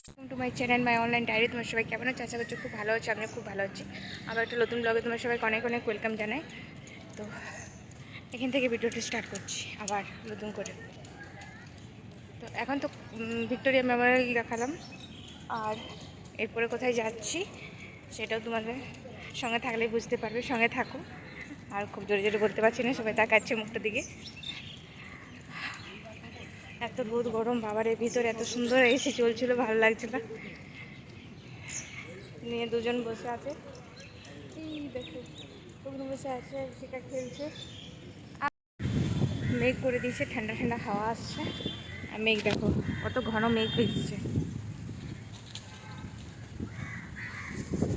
Two my channel my online diary. তোমার সবাই কেমন আছে? আশা করছি খুব ভালো আছে। আমি খুব ভালো আছি। আবার একটা নতুন ব্লগে তোমার সবাইকে অনেক অনেক ওয়েলকাম জানাই। তো এখান থেকে ভিডিওটি স্টার্ট করছি আবার নতুন করে। তো এখন তো ভিক্টোরিয়া মেমোরিয়াল দেখালাম, আর এরপরে কোথায় যাচ্ছি সেটাও তোমাদের সঙ্গে থাকলেই বুঝতে পারবে। সঙ্গে থাকো। আর খুব জোরে জোরে বলতে পারছি না, সবাই তাকাচ্ছে মুখটার দিকে। এত রোদ গরম বাবারের ভিতরে এত সুন্দর এসি চলছিল, ভালো লাগছিল। নিয়ে দুজন বসে আছে, এই দেখো ওগুলো বসে আছে, সেটা খেলছে। মেঘ করে দিয়েছে, ঠান্ডা ঠান্ডা হাওয়া আসছে। আর মেঘ দেখো কত ঘন মেঘ ভেজছে,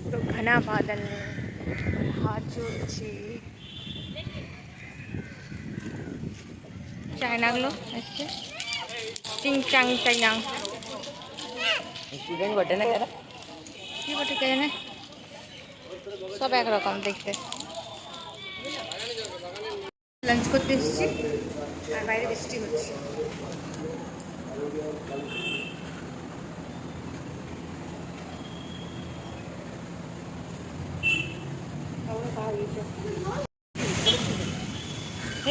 পুরো ঘনা বাদল, হাওয়া চলছে। চায়নাগুলো আসছে, চিং চাং চাইনা স্টুডেন্ট বটে না যারা, কি বটে কে জানে, সব একরকম দেখতে। লাঞ্চ করতে এসেছি আর বাইরে বৃষ্টি হচ্ছে।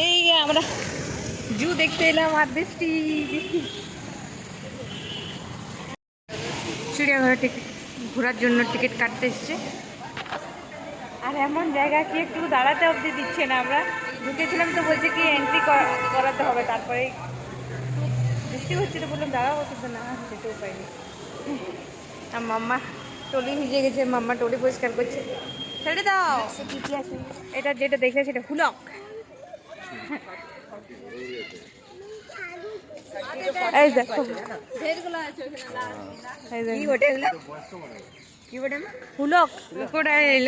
এই আমরা জু দেখতে এলাম আর বৃষ্টি বৃষ্টি। চিড়িয়াঘরে টিকিট ঘোরার জন্য টিকিট কাটতে এসছে, আর এমন জায়গা কি একটু দাঁড়াতে অবধি দিচ্ছে না। আমরা ঢুকেছিলাম তো বলছে কি এন্ট্রি করাতে হবে, তারপরে বৃষ্টি হচ্ছে তো বললাম দাঁড়াবো, কিন্তু না যেতে উপায় নেই। আর মাম্মা টলি ভিজে গেছে, মাম্মা টলি পরিষ্কার করছে। ছেড়ে দাও, এটা যেটা দেখে সেটা হুলক। এই দেখো হুলক ক্রোকোডাইল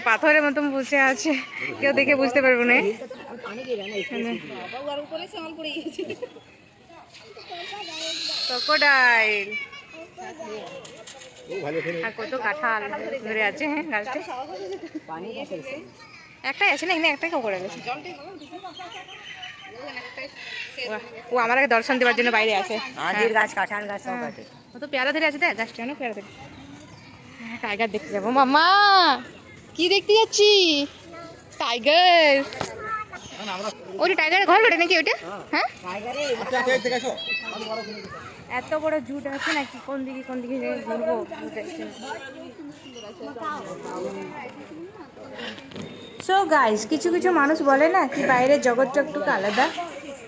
পাথরের মতন বসে আছে, কেউ দেখে বুঝতে পারবো না। ক্রোকোডাইল আর কত কাঁঠাল ধরে আছে। হ্যাঁ গাছটা একটাই আছে না, এখানে একটাই ক্রোকোডাইল আছে। ও আমাকে দর্শন দেওয়ার জন্য বাইরে আছে। আজের গাছ, কাঁঠাল গাছ সব আছে। কত পেয়ারা ধরে আছে, দেখ গাছটা অনেক পেয়ারা ধরে। টাইগার দেখতে যাবো। মাম্মা কি দেখতে যাচ্ছি? টাইগার। ওটা টাইগারের ঘর ওটা নাকি ওটা? হ্যাঁ এত বড় জুট আছে নাকি, কোন দিকে ঘুরবো। সো গাইস, কিছু কিছু মানুষ বলে না কি বাইরের জগৎটা একটু আলাদা,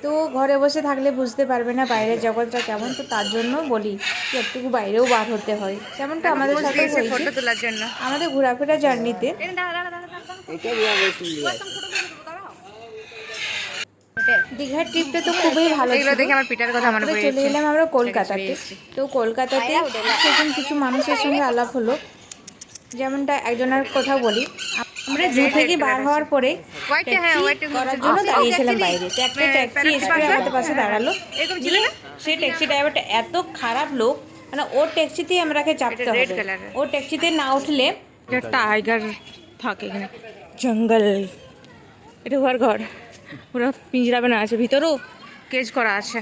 তো ঘরে বসে থাকলে বুঝতে পারবে না বাইরের জগৎটা কেমন। তো তার জন্য বলি কি একটু বাইরেও বার হতে হয়, যেমনটা আমাদের সাথে ফটো তোলার জন্য আমাদের ঘোরাফেরা জার্নিতে। দীঘার ট্রিপটা তো খুবই ভালো ছিল। দেখে আমার পিটার কথা মনে পড়ে চলে এলাম আমরা কলকাতাতে। তো কলকাতাতে সেদিন কিছু মানুষের সঙ্গে আলাপ হলো, যেমনটা একজনের কথা বলি। আমরা জু থেকে বার হওয়ার পরে ট্যাক্সি করার জন্য দাঁড়িয়েছিলাম বাইরে। একটা ট্যাক্সি এসে আমাদের পাশে দাঁড়ালো। সেই ট্যাক্সি ড্রাইভারটা এত খারাপ লোক, মানে ওর ট্যাক্সিতেই আমরাকে চাপতে হবে। ওর ট্যাক্সিতে না উঠলে টাইগার থাকে এখানে, জঙ্গল। এটা হওয়ার ঘর, পুরো পিঞ্জরা বানা আছে, ভিতরেও কেজ করা আছে।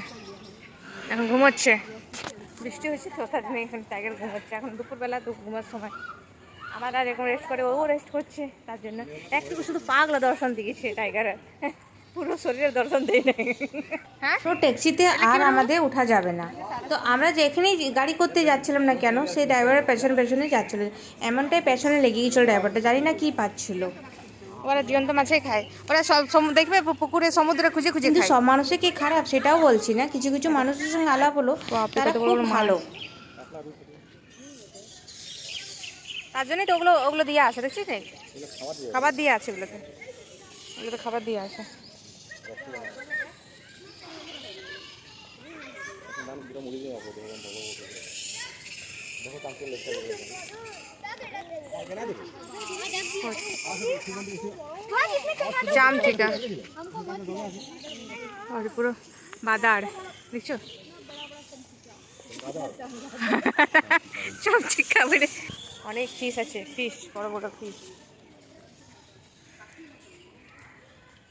এখন ঘুমোচ্ছে, বৃষ্টি হচ্ছে তো তার জন্য এখন টাইগার ঘুমোচ্ছে। এখন দুপুরবেলা তো ঘুমার সময়, আমার আর এখন রেস্ট করে, ও রেস্ট করছে। তার জন্য একটুকু শুধু পাগলা দর্শন দিয়েছে টাইগার, পুরো শরীরের দর্শন দেয় নাই। হ্যাঁ, তো ট্যাক্সিতে আর আমাদের ওঠা যাবে না। তো আমরা যেখানেই গাড়ি করতে যাচ্ছিলাম না কেন, সেই ড্রাইভারের পেছনে যাচ্ছিলো। এমনটাই পেছনে লেগে গিয়েছিল ড্রাইভারটা, জানি না কি পাচ্ছিল। ওরা জীবন্ত মাছই খায়, ওরা সব দেখবে পুকুরে সমুদ্রে খুঁজে খুঁজে। কিন্তু সব মানুষে কি খারাপ সেটাও বলছি না, কিছু কিছু মানুষের সঙ্গে আলাপ হলো তারা খুব ভালো। তার জন্যই তো ওগুলো দিয়ে আসে, দেখছিস খাবার দিয়ে আছে। ওগুলোতে খাবার দিয়ে আসে। জাম ঠিক আছে, পুরো বাদার দেখছো, সব ঠিক খাবারে। অনেক ফিশ আছে, ফিশ বড় বড় ফিশ।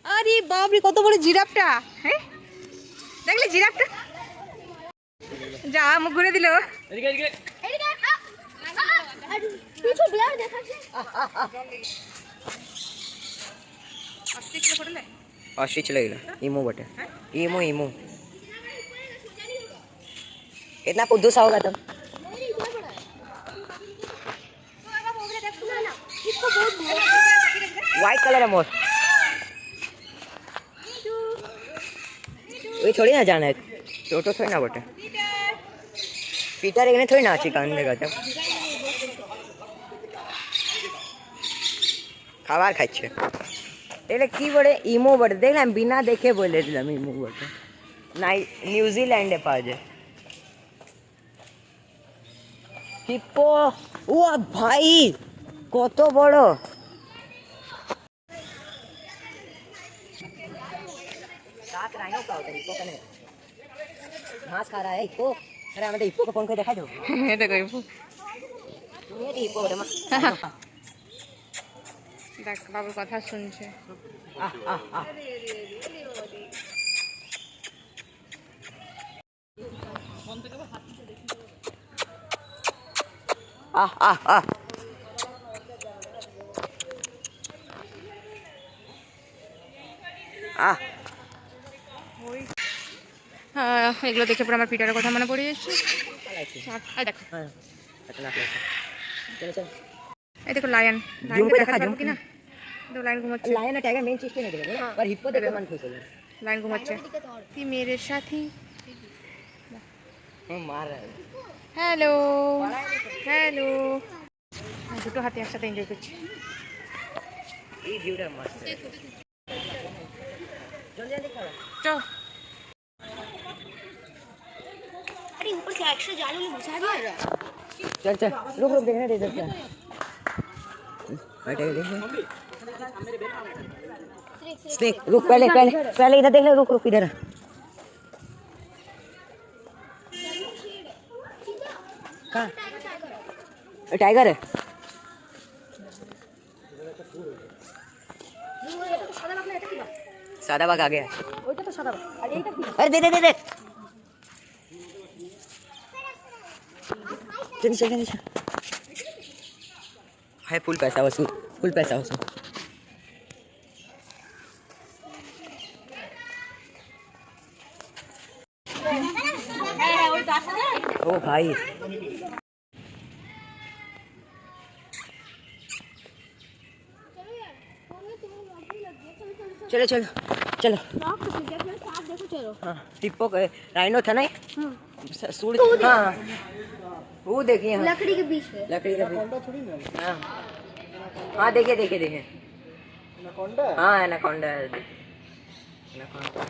আরে বাপরে কত বড় জিরাফটা! হ্যাঁ দেখলে জিরাফটা, যা মুখ ঘুরে দিল। অস্ট্রিচ ছিল এগুলো इमो बटे इमो इमो कितना पुद्दू सा होगा तुम व्हाइट कलर है मोर वही थोड़ी ना जाना है टोटो थोड़ी ना बटे पीटर एगने थोड़ी ना अच्छी कान देगा जब খাবার খাচ্ছে এটা কি বলে ইমো বটে দেখলাম বিনা দেখে বলে দিলাম ইমো বটে নাই নিউজিল্যান্ডে পাওয়া যায় হিপ্পো ও ভাই কত বড় रात राइनो का होता है हिप्पो कने घास खा रहा है हिप्पो अरे हमें हिप्पो को फोन করে দেখা দাও এই দেখো হিপ্পো তুমি এই হিপ্পো বটে মা দেখ বাবুর কথা শুনছে। আহ আহ আহ আহ আহ আহ আহ এগুলো দেখে পরে আমার পিটারের কথা মনে পড়ে যাচ্ছে। এই দেখো चलो चलो এই দেখো লায়ন Zoom पे দেখা देखा, যাবে zoom কিনা? দেখো লায়ন ঘুমাচ্ছে। लायन और टाइगर मेन चीज के नहीं देखेंगे पर हिप्पो देख के मन खुश हो जाए লায়न ঘুমাচ্ছে। তুই মেরে সাথী मार रहा है হ্যালো হ্যালো দুটো হাতে একসাথে এনজয় করছি। ये व्यूটা मस्त है जल्दी जल्दी करो চ अरे ऊपर से एक्स्ट्रा जाल में घुसा दिया चल चल रुक रुक देखने दे इधर क्या हटे देख स्नेक रुक पहले पहले पहले इधर देख ले रुक रुक इधर कहाँ टाइगर है सादा बाग आ गया अरे दे दे दे दे चल चल चल है फुल पैसा वसूल फुल पैसा वसूल ओ भाई चलो चलो चलो हाँ टिप्पो राइनो था नहीं सूर हाँ वो देखिए हाँ लकड़ी के बीच में लकड़ी का हाँ हाँ देखिए देखिए देखिए हाँ एनाकोंडा एनाकोंडा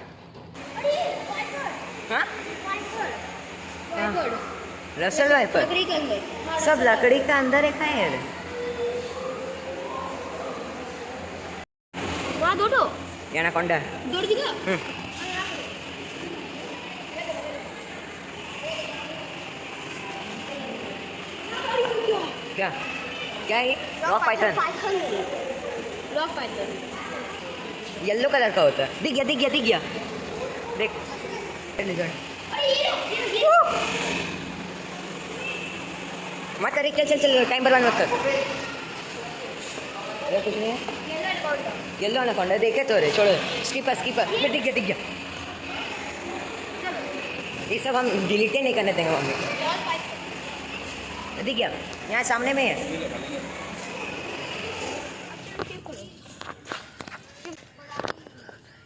हाँ रसल वाइपर लकड़ी के अंदर सब लकड़ी का अंदर है कहाँ है वहाँ दो तो एनाकोंडा दौड़ दिखा क्या क्या है rock Python rock Python yellow colour का होता है दिख गया दिख गया दिख गया देख मत कर चल चल चल टाइम बर्बाद मत कर ये कुछ नहीं है येलो एनाकोंडा देखे तो रे छोड़ो स्कीपर स्कीपर मैं दिख गया ये सब हम डिलीट ही नहीं करने देंगे मम्मी दिख गया यहाँ सामने में है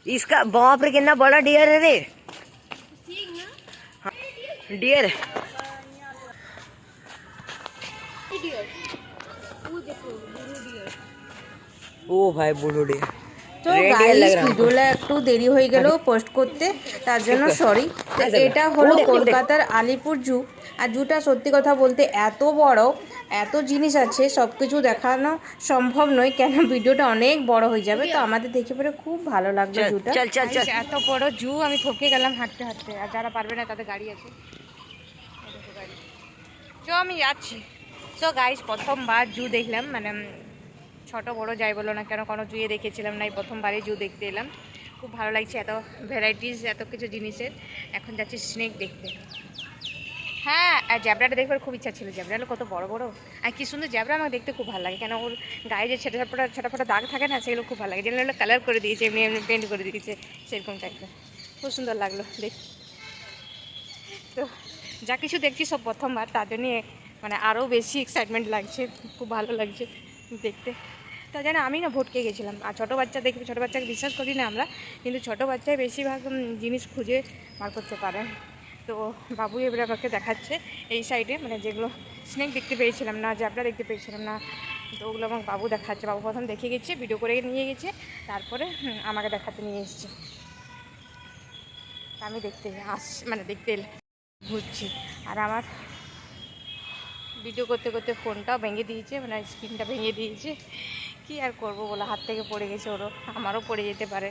इसका बाप रे कितना बड़ा डियर है रे डियर ओ भाई बुलू डियर তো গাইস ভিডিওটা একটু দেরি হয়ে গেল পোস্ট করতে তার জন্য সরি। তো এটা হলো কলকাতার আলিপুর জু আর জুটা সত্যি কথা বলতে এত বড় এত জিনিস আছে সব কিছু দেখানো সম্ভব নয় কেন ভিডিওটা অনেক বড় হয়ে যাবে। তো আমাদের দেখে পরে খুব ভালো লাগবে জুটা এত বড় জু আমি থকে গেলাম হাঁটতে হাঁটতে আর যারা পারবে না তাদের গাড়ি আছে তো আমি যাচ্ছি। সো গাইস প্রথমবার জু দেখলাম মানে ছোট বড় যাই বলো না কেন কোনো জুয়ে দেখেছিলাম না এই প্রথমবারই জু দেখতে এলাম খুব ভালো লাগছে এত ভ্যারাইটিস এত কিছু জিনিসের। এখন যাচ্ছি স্নেক দেখতে হ্যাঁ, আর জ্যাবরাটা দেখবার খুব ইচ্ছা ছিল। জ্যাবরাগুলো কত বড় বড় আর কি সুন্দর জ্যাবরা, আমাকে দেখতে খুব ভালো লাগে। কেন ওর গায়ে যে ছোটা ফোটা দাগ থাকে না, সেগুলো খুব ভালো লাগে। যেগুলো কালার করে দিয়েছে, এমনি এমনি পেন্ট করে দিয়েছে, সেরকম টাইপের খুব সুন্দর লাগলো দেখ। তো যা কিছু দেখছি সব প্রথমবার, তার জন্যে মানে আরও বেশি এক্সাইটমেন্ট লাগছে, খুব ভালো লাগছে দেখতে। তা জানো আমি না ভটকে গেছিলাম। আর ছোটো বাচ্চা দেখবে, ছোটো বাচ্চাকে বিশ্বাস করি না আমরা, কিন্তু ছোটো বাচ্চাই বেশিরভাগ জিনিস খুঁজে বার করতে পারে। তো বাবু এবারে আমাকে দেখাচ্ছে এই সাইডে, মানে যেগুলো স্নেক দেখতে পেয়েছিলাম না, জ্যাবরা দেখতে পেয়েছিলাম না, তো ওগুলো আমাকে বাবু দেখাচ্ছে। বাবু প্রথম দেখে গেছে, ভিডিও করে নিয়ে গেছে, তারপরে আমাকে দেখাতে নিয়ে এসছে। আমি দেখতে মানে দেখতে ঘুরছি। আর আমার ভিডিও করতে করতে ফোনটাও ভেঙে দিয়েছে, মানে স্ক্রিনটা ভেঙে দিয়েছে। কি আর করবো বলো, হাত থেকে পড়ে গেছে, ওরও আমারও পড়ে যেতে পারে।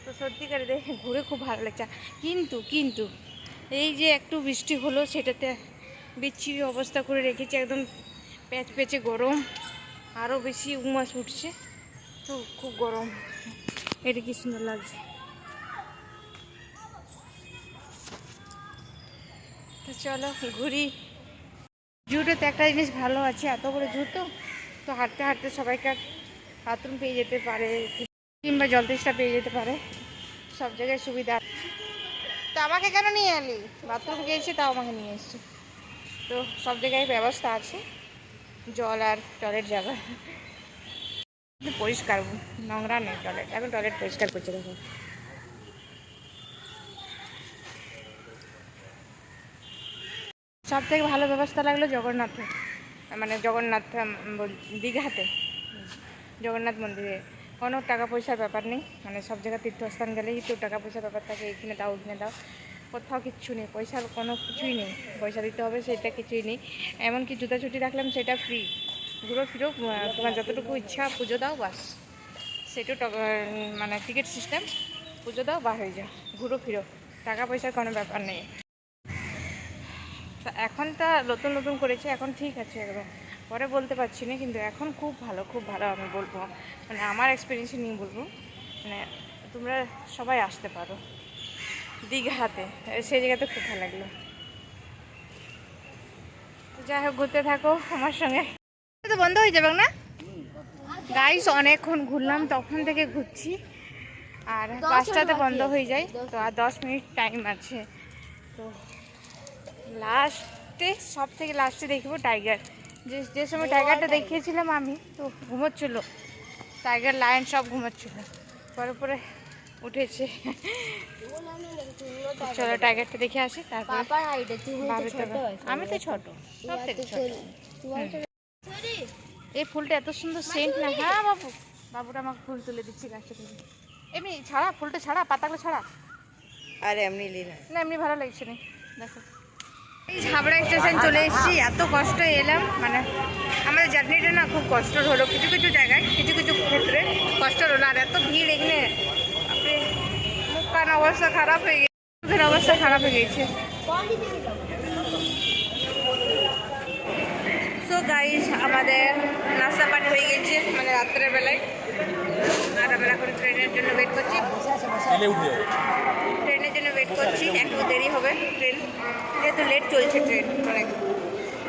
তো সত্যিকারে দেখে ঘুরে খুব ভালো লাগছে। কিন্তু এই যে একটু বৃষ্টি হলো, সেটাতে বিচ্ছিরি অবস্থা করে রেখেছে, একদম প্যাচ প্যাচে গরম, আরও বেশি উমাস উঠছে। তো খুব গরম, এটা কি সুন্দর লাগছে। তো চলো ঘুরি। জুটোতে একটা জিনিস ভালো আছে, এত বড় জুতো, তো হাঁটতে হাঁটতে সবাইকার বাথরুম পেয়ে যেতে পারে, কিংবা জল তেষ্টা পেয়ে যেতে পারে, সব জায়গায় সুবিধা। তো আমাকে কেন নিয়ে এলি? বাথরুম গিয়েছি, তাও আমাকে নিয়ে এসছি। তো সব জায়গায় ব্যবস্থা আছে জল আর টয়লেট যাওয়ার। পরিষ্কার, নোংরা নেই টয়লেট, এখন টয়লেট পরিষ্কার করছে। দেখো সব থেকে ভালো ব্যবস্থা লাগলো জগন্নাথে, মানে জগন্নাথ দীঘাতে, জগন্নাথ মন্দিরে কোনো টাকা পয়সার ব্যাপার নেই। মানে সব জায়গায় তীর্থস্থান গেলেই তো টাকা পয়সার ব্যাপার থাকে, এখানে দাও ওখানে দাও, কোথাও কিচ্ছু নেই, পয়সার কোনো কিছুই নেই, পয়সা দিতে হবে সেটা কিছুই নেই। এমনকি জুতা ছুটি রাখলাম সেটা ফ্রি, ঘুরো ফিরো, তোমার যতটুকু ইচ্ছা পুজো দাও বাস, সেটাও মানে টিকিট সিস্টেম, পুজো দাও বা হয়ে যাও, ঘুরো ফিরো, টাকা পয়সার কোনো ব্যাপার নেই। তা এখন তা নতুন নতুন করেছে, এখন ঠিক আছে একদম, পরে বলতে পারছি না, কিন্তু এখন খুব ভালো আমি বলবো, মানে আমার এক্সপিরিয়েন্স নিয়ে বলবো। মানে তোমরা সবাই আসতে পারো দীঘাতে, সেই জায়গাতে খুব ভালো লাগলো। তো যাই হোক, ঘুরতে থাকো আমার সঙ্গে। তো বন্ধ হয়ে যাবে না গাইস, অনেকক্ষণ ঘুরলাম, তখন থেকে ঘুরছি, আর 5টাতে বন্ধ হয়ে যায়, তো আর 10 মিনিট টাইম আছে। তো লাস্টে, সব থেকে লাস্টে দেখবো টাইগার। যে সময় টাইগারটা দেখিয়েছিলাম আমি, তো ঘুমোচ্ছিল, টাইগার লায়ন সব ঘুমোচ্ছিল, পরে উঠেছে। চলো টাইগারটা দেখে আসি, তারপর আমি তো ছোট, সব থেকে ছোট। এই ফুলটা এত সুন্দর সেন্ট না। হ্যাঁ বাবুরা আমাকে ফুল তুলে দিচ্ছি গাছটা থেকে। এমনি ছাড়া, ফুলটা ছাড়া, পাতাগুলো ছাড়া, আরে এমনি না এমনি ভালো লাগছে না। দেখো এই হাবড়া স্টেশন চলে এসেছি, এত কষ্ট এলাম, মানে আমাদের জার্নিটা না খুব কষ্টের হলো, কিছু কিছু জায়গায় কিছু কিছু ক্ষেত্রে কষ্টের হলো। আর এত ভিড় এখানে, আপনি মুখ কান অবস্থা খারাপ হয়ে গেছে, মুখের অবস্থা খারাপ হয়ে গেছে। সো গাইস, আমাদের নাস্তা পানি হয়ে গেছে, মানে রাত্রের বেলায়, আর আমরা এখন ট্রেনের জন্য ওয়েট করছি, একটু দেরি হবে ট্রেন, যেহেতু লেট চলছে ট্রেন অনেক,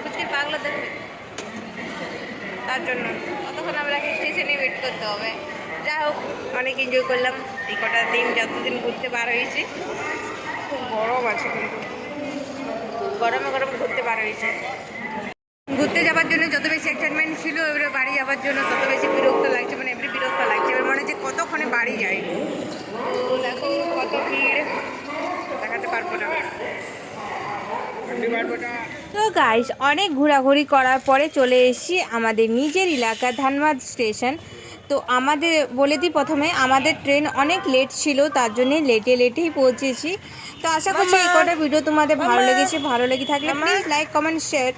বুঝলি পাগলা দেখবে, তার জন্য ততক্ষণ আমরা স্টেশনে ওয়েট করতে হবে। যাই হোক, অনেক এনজয় করলাম এই কটা দিন, যতদিন ঘুরতে বার হয়েছি। খুব গরম আছে, কিন্তু গরমে ঘুরতে বার হয়েছে। ঘুরতে যাওয়ার জন্য যত বেশি এক্সাইটমেন্ট ছিল, এবারে বাড়ি যাওয়ার জন্য তত বেশি বিরক্ত লাগছে, মানে এমনি বিরক্ত লাগছে, এবার মনে হচ্ছে কতক্ষণে বাড়ি যাই। তো দেখো কত ভিড়, দেখাতে পারবো না। তো গাইস, অনেক ঘোরাঘুরি করার পরে চলে এসেছি আমাদের নিজের এলাকা ধানবাদ স্টেশন। তো আমাদের বলে দিই প্রথমে, আমাদের ট্রেন অনেক লেট ছিল, তার জন্যে লেটেই পৌঁছেছি। তো আশা করছি এই কটা ভিডিও তোমাদের ভালো লেগেছে, ভালো লেগে থাকলে প্লিজ লাইক কমেন্ট শেয়ার